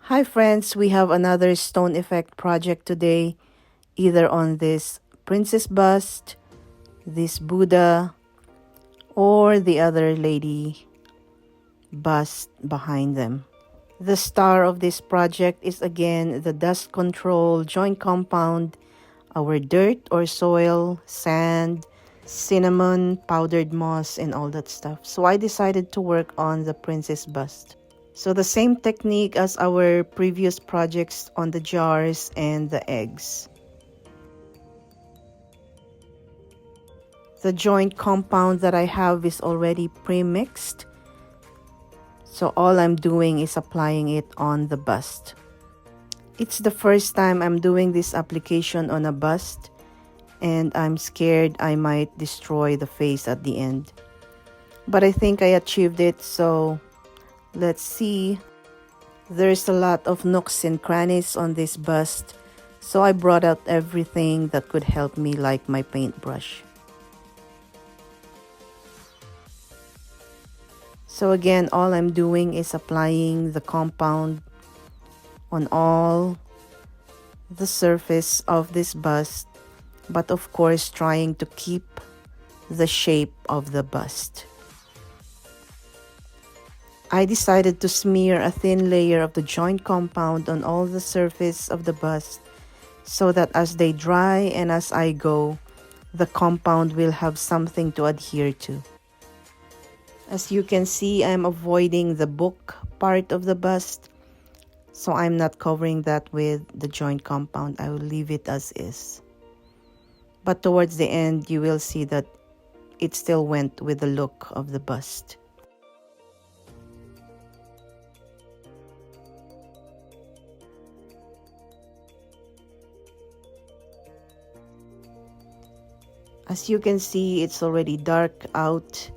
Hi friends, we have another stone effect project today, either on this princess bust, this Buddha, or the other lady bust behind them. The star of this project is again the dust control joint compound, our dirt or soil, sand, cinnamon, powdered moss, and all that stuff. So I decided to work on the princess bust. So the same technique as our previous projects on the jars and the eggs. The joint compound that I have is already pre-mixed. So all I'm doing is applying it on the bust. It's the first time I'm doing this application on a bust, and I'm scared I might destroy the face at the end. But I think I achieved it, so let's see. There's a lot of nooks and crannies on this bust, so I brought out everything that could help me, like my paintbrush. So again, all I'm doing is applying the compound on all the surface of this bust, but of course trying to keep the shape of the bust. I decided to smear a thin layer of the joint compound on all the surface of the bust so that as they dry and as I go, the compound will have something to adhere to. As you can see, I'm avoiding the book part of the bust, so I'm not covering that with the joint compound. I will leave it as is. But towards the end, you will see that it still went with the look of the bust. As you can see, it's already dark out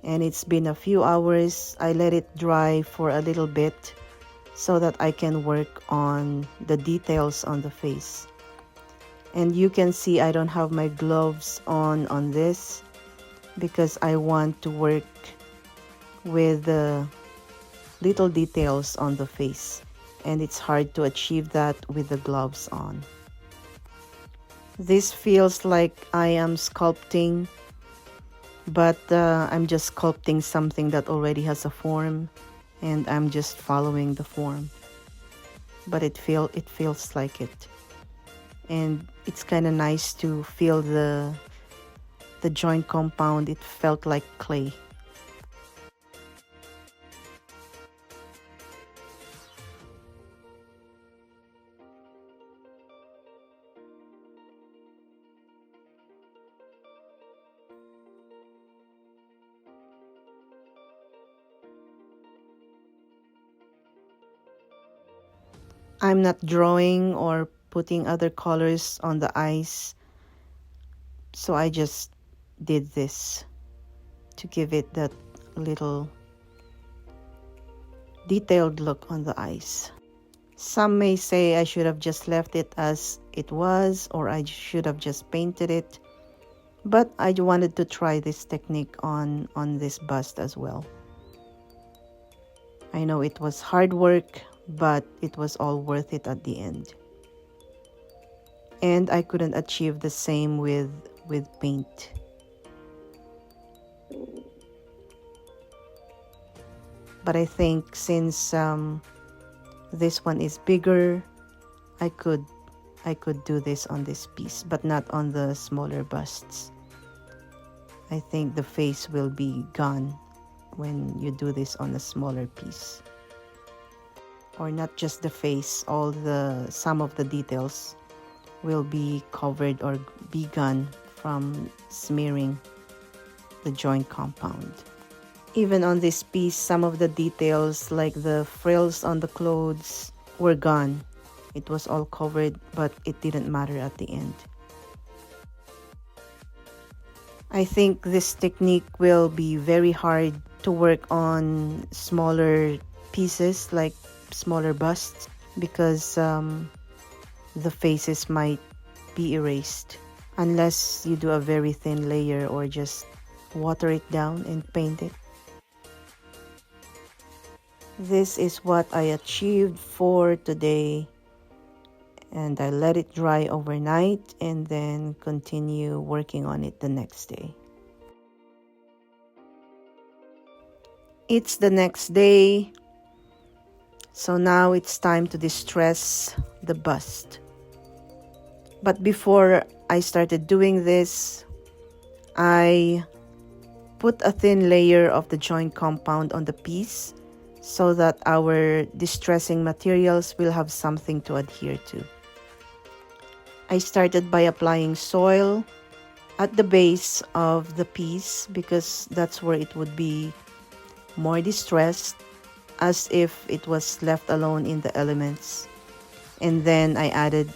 and it's been a few hours. I let it dry for a little bit so that I can work on the details on the face. And you can see I don't have my gloves on this because I want to work with the little details on the face, and it's hard to achieve that with the gloves on. This feels like I am sculpting, but I'm just sculpting something that already has a form, and I'm just following the form. But it feels like it, and it's kind of nice to feel the joint compound. It felt like clay. I'm not drawing or putting other colors on the eyes, so I just did this to give it that little detailed look on the eyes. Some may say I should have just left it as it was, or I should have just painted it, but I wanted to try this technique on this bust as well. I know it was hard work, but it was all worth it at the end. And I couldn't achieve the same with paint. But I think since this one is bigger, I could do this on this piece, but not on the smaller busts. I think the face will be gone when you do this on a smaller piece. Or not just the face, some of the details will be covered or be gone from smearing the joint compound. Even on this piece, some of the details like the frills on the clothes were gone. It was all covered, but it didn't matter at the end. I think this technique will be very hard to work on smaller pieces, like smaller busts, because the faces might be erased unless you do a very thin layer or just water it down and paint it. This is what I achieved for today, and I let it dry overnight and then continue working on it the next day. It's the next day, so now it's time to distress the bust. But before I started doing this, I put a thin layer of the joint compound on the piece so that our distressing materials will have something to adhere to. I started by applying soil at the base of the piece because that's where it would be more distressed, as if it was left alone in the elements. And then I added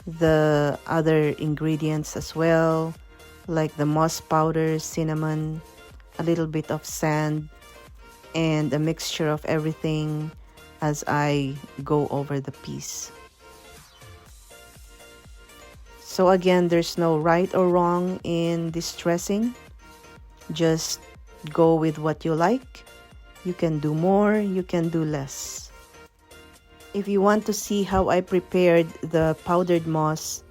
the other ingredients as well, like the moss powder, cinnamon, a little bit of sand, and a mixture of everything as I go over the piece. So again, there's no right or wrong in distressing. Just go with what you like. You can do more, you can do less. If you want to see how I prepared the powdered moss,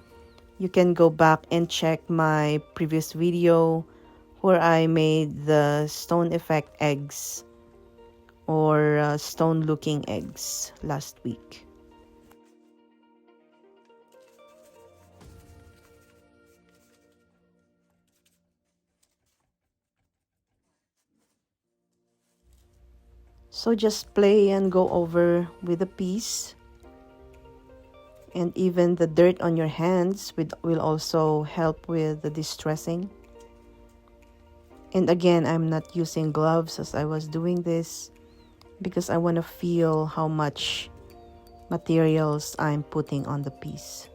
you can go back and check my previous video where I made the stone effect eggs, or stone looking eggs, last week. So just play and go over with the piece. And even the dirt on your hands will also help with the distressing. And again, I'm not using gloves as I was doing this because I want to feel how much materials I'm putting on the piece.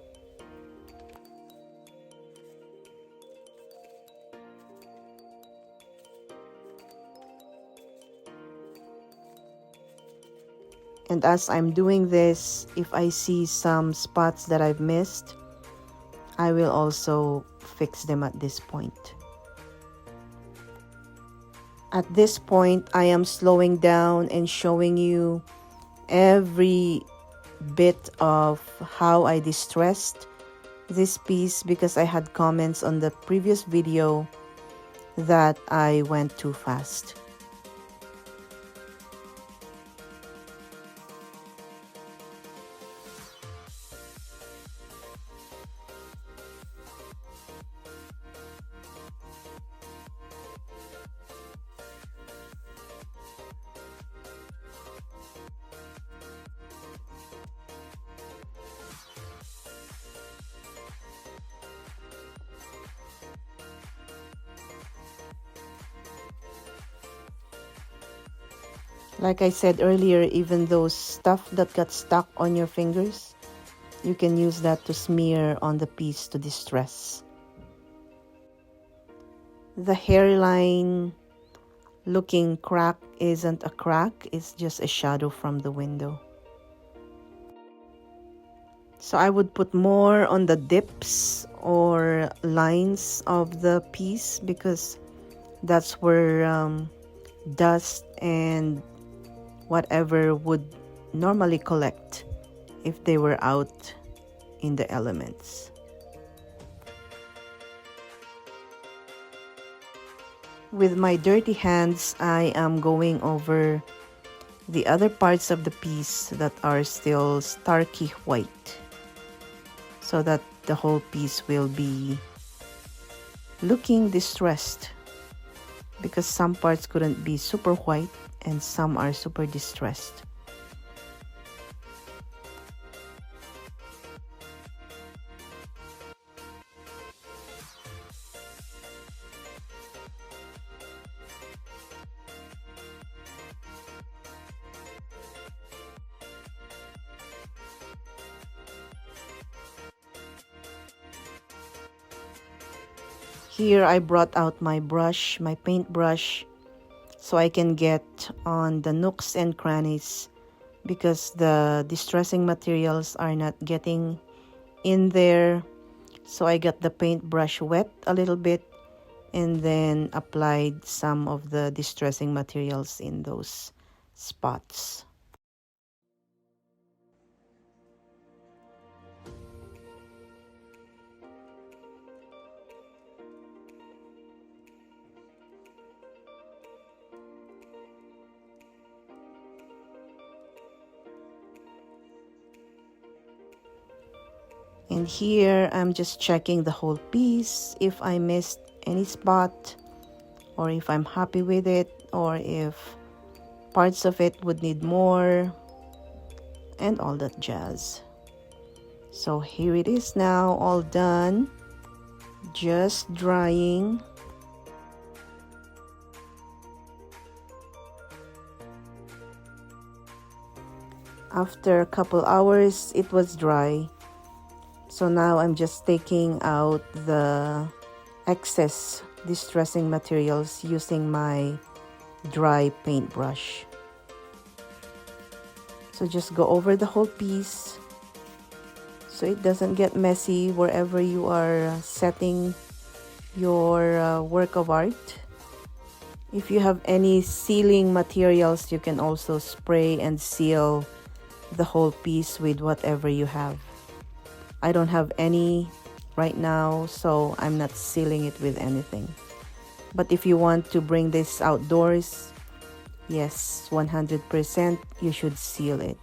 And as I'm doing this, if I see some spots that I've missed, I will also fix them at this point. At this point, I am slowing down and showing you every bit of how I distressed this piece because I had comments on the previous video that I went too fast. Like I said earlier, even those stuff that got stuck on your fingers, you can use that to smear on the piece to distress. The hairline looking crack isn't a crack, it's just a shadow from the window. So I would put more on the dips or lines of the piece because that's where dust and whatever would normally collect if they were out in the elements. With my dirty hands, I am going over the other parts of the piece that are still starky white, so that the whole piece will be looking distressed, because some parts couldn't be super white and some are super distressed. Here I brought out my brush, my paint brush, so I can get on the nooks and crannies because the distressing materials are not getting in there. So I got the paintbrush wet a little bit and then applied some of the distressing materials in those spots. And here I'm just checking the whole piece if I missed any spot, or if I'm happy with it, or if parts of it would need more, and all that jazz. So here it is now, all done, just drying. After a couple hours, it was dry. So now I'm just taking out the excess distressing materials using my dry paintbrush. So just go over the whole piece so it doesn't get messy wherever you are setting your work of art. If you have any sealing materials, you can also spray and seal the whole piece with whatever you have. I don't have any right now, so I'm not sealing it with anything. But if you want to bring this outdoors, yes, 100% you should seal it.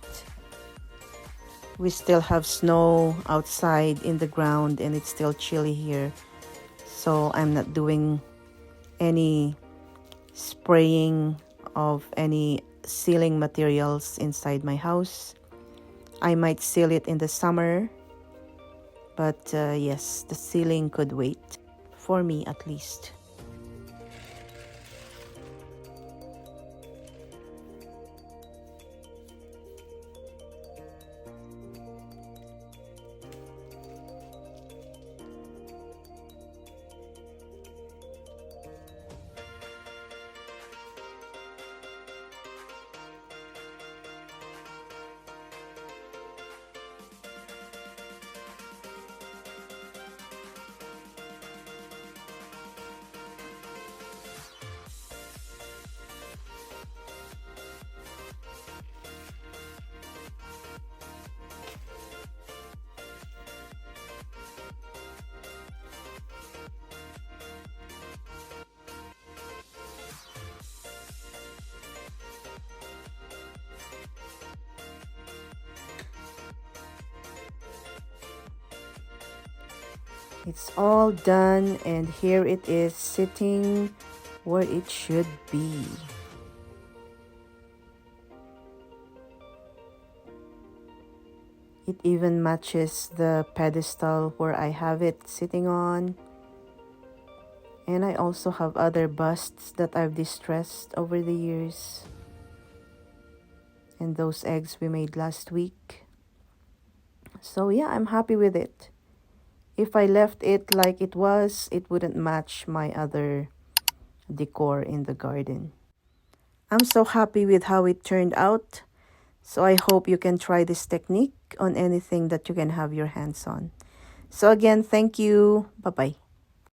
We still have snow outside in the ground and it's still chilly here. So I'm not doing any spraying of any sealing materials inside my house. I might seal it in the summer, but yes, the sealing could wait, for me at least. It's all done and here it is sitting where it should be. It even matches the pedestal where I have it sitting on. And I also have other busts that I've distressed over the years. And those eggs we made last week. So yeah, I'm happy with it. If I left it like it was, it wouldn't match my other decor in the garden. I'm so happy with how it turned out. So I hope you can try this technique on anything that you can have your hands on. So again, thank you. Bye-bye.